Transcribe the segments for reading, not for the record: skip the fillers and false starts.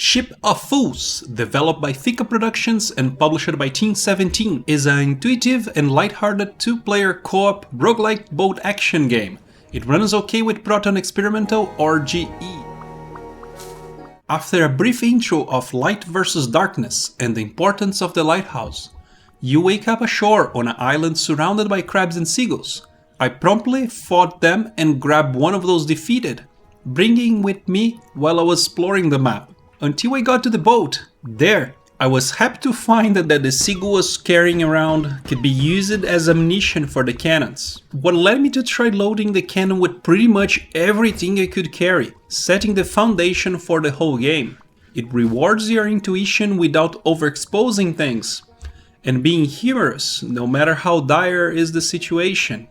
Ship of Fools, developed by Fika Productions and published by Team 17, is an intuitive and lighthearted two-player co-op roguelike boat action game. It runs okay with Proton Experimental or GE. After a brief intro of light versus darkness and the importance of the lighthouse, you wake up ashore on an island surrounded by crabs and seagulls. I promptly fought them and grabbed one of those defeated, bringing with me while I was exploring the map. Until I got to the boat. There, I was happy to find that the seagull was carrying around could be used as ammunition for the cannons. What led me to try loading the cannon with pretty much everything I could carry, setting the foundation for the whole game. It rewards your intuition without overexposing things, and being humorous no matter how dire is the situation.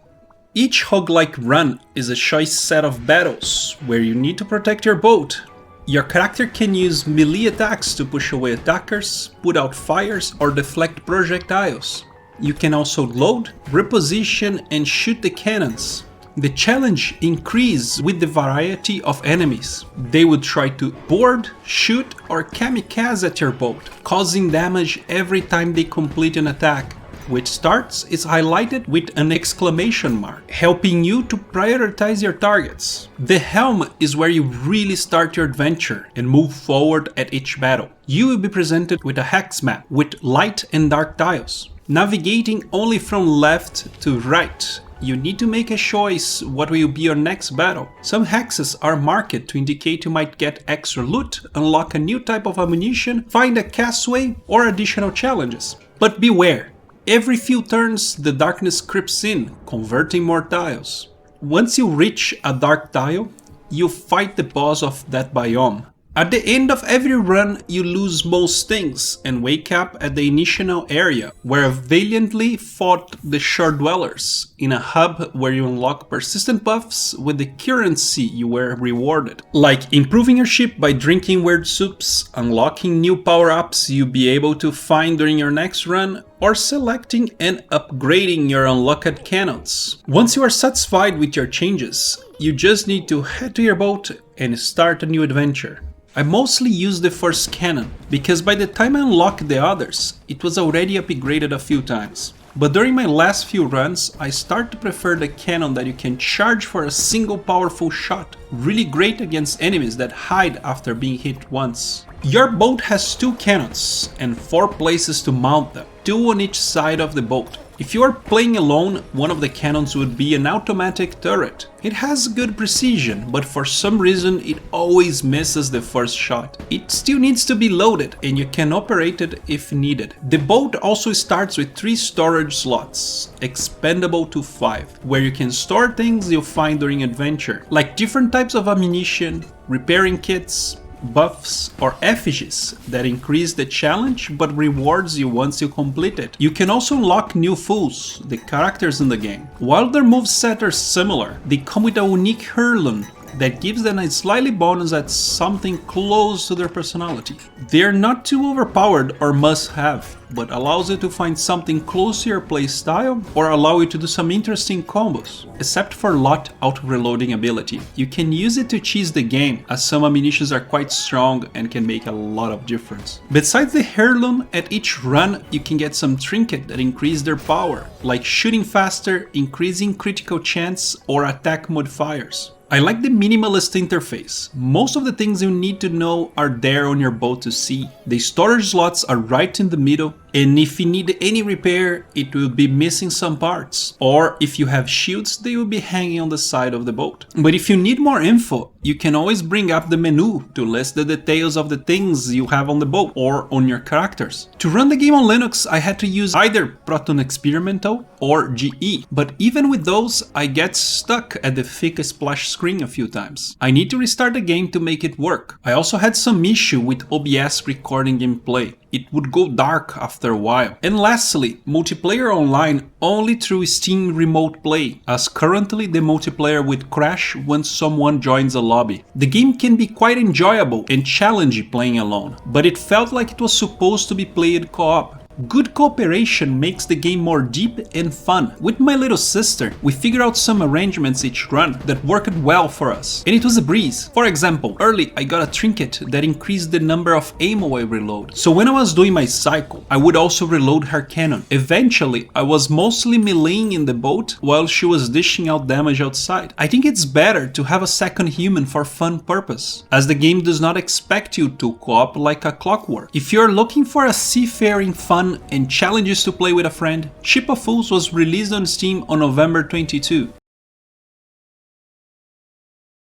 Each roguelike run is a choice set of battles where you need to protect your boat. Your character can use melee attacks to push away attackers, put out fires, or deflect projectiles. You can also load, reposition, and shoot the cannons. The challenge increases with the variety of enemies. They would try to board, shoot, or kamikaze at your boat, causing damage every time they complete an attack. Which starts is highlighted with an exclamation mark, helping you to prioritize your targets. The helm is where you really start your adventure and move forward at each battle. You will be presented with a hex map with light and dark tiles. Navigating only from left to right, you need to make a choice what will be your next battle. Some hexes are marked to indicate you might get extra loot, unlock a new type of ammunition, find a castaway, or additional challenges. But beware! Every few turns, the darkness creeps in, converting more tiles. Once you reach a dark tile, you fight the boss of that biome. At the end of every run, you lose most things and wake up at the initial area, where I valiantly fought the shore dwellers, in a hub where you unlock persistent buffs with the currency you were rewarded. Like improving your ship by drinking weird soups, unlocking new power-ups you'll be able to find during your next run, or selecting and upgrading your unlocked cannons. Once you are satisfied with your changes, you just need to head to your boat and start a new adventure. I mostly used the first cannon, because by the time I unlocked the others, it was already upgraded a few times. But during my last few runs, I start to prefer the cannon that you can charge for a single powerful shot, really great against enemies that hide after being hit once. Your boat has 2 cannons and 4 places to mount them, 2 on each side of the boat. If you are playing alone, one of the cannons would be an automatic turret. It has good precision, but for some reason it always misses the first shot. It still needs to be loaded, and you can operate it if needed. The boat also starts with 3 storage slots, expandable to 5, where you can store things you'll find during adventure, like different types of ammunition, repairing kits, buffs, or effigies that increase the challenge but rewards you once you complete it. You can also unlock new fools, the characters in the game. While their moveset are similar, they come with a unique heirloom that gives them a slightly bonus at something close to their personality. They are not too overpowered or must-have, but allows you to find something close to your playstyle or allow you to do some interesting combos. Except for lot auto-reloading ability. You can use it to cheese the game, as some ammunitions are quite strong and can make a lot of difference. Besides the heirloom, at each run you can get some trinket that increase their power, like shooting faster, increasing critical chance, or attack modifiers. I like the minimalist interface. Most of the things you need to know are there on your boat to see. The storage slots are right in the middle, and if you need any repair, it will be missing some parts. Or if you have shields, they will be hanging on the side of the boat. But if you need more info, you can always bring up the menu to list the details of the things you have on the boat or on your characters. To run the game on Linux, I had to use either Proton Experimental or GE, but even with those, I get stuck at the Fika splash screen a few times. I need to restart the game to make it work. I also had some issue with OBS recording gameplay. It would go dark after a while. And lastly, multiplayer online only through Steam Remote Play, as currently the multiplayer would crash once someone joins a lobby. The game can be quite enjoyable and challenging playing alone, but it felt like it was supposed to be played co-op. Good cooperation makes the game more deep and fun. With my little sister, we figured out some arrangements each run that worked well for us, and it was a breeze. For example, early I got a trinket that increased the number of ammo I reload, so when I was doing my cycle, I would also reload her cannon. Eventually, I was mostly meleeing in the boat while she was dishing out damage outside. I think it's better to have a second human for fun purpose, as the game does not expect you to co-op like a clockwork. If you're looking for a seafaring fun and challenges to play with a friend, Ship of Fools was released on Steam on November 22.